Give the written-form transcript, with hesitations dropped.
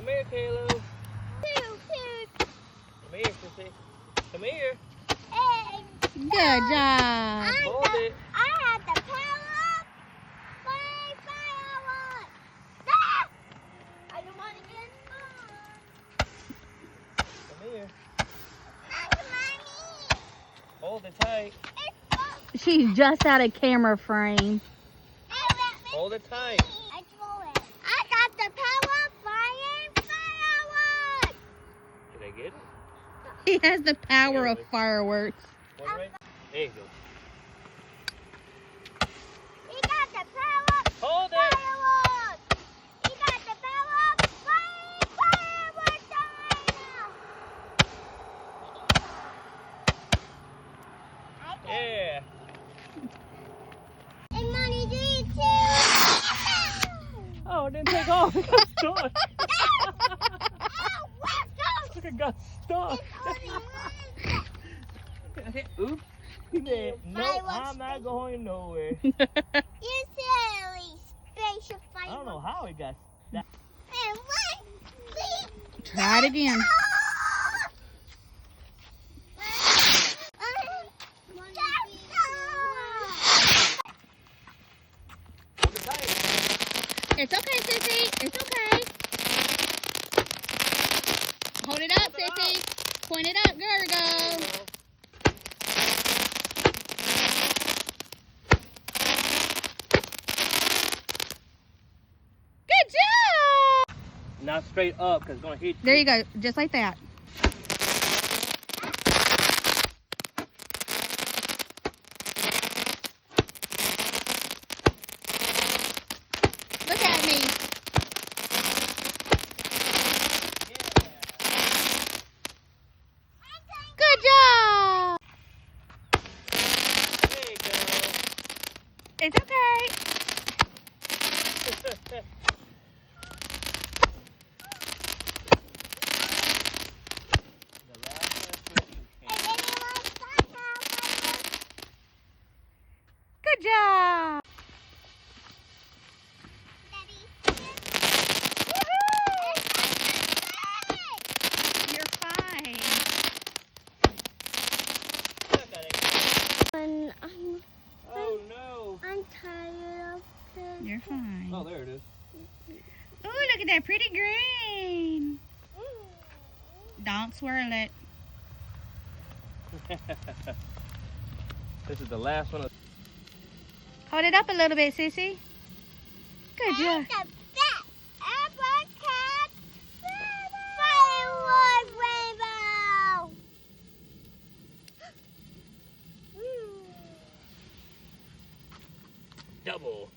Come here, Caleb. Come here, Sissy. Come here. Good job. Hold it. I have the power of fireworks. Ah! I don't want to get on. Come here. Mommy. Hold it tight. She's just out of camera frame. Hold it tight. I throw it. I got the power of fire and fireworks. Did I get it? He has the power of fireworks. One right. There you go. He got the power of Hold it. fireworks. He got the power of fireworks right now. Yeah. And Mommy, do you too? Oh, it didn't take off. It got stuck. Oh, what's Look, it got stuck. Oops. He said, no, I'm not going nowhere. You silly spaceship fireworks. I don't know how it got stuck. And what? Try it again. Hold it tight. It's okay, Sissy. It's okay. Hold it up, Sissy. Point it up. There we go. Good job. Not straight up, because it's going to hit you. There you go. Just like that. Look at me. Good job. There you go. It's okay. The last one. Good job. You're fine. Oh no. I'm tired of this. You're fine. Oh, there it is. Oh, look at that pretty green. Don't swirl it. This is the last one. Hold it up a little bit, Sissy. Good job. The best ever cat firework rainbow. Double.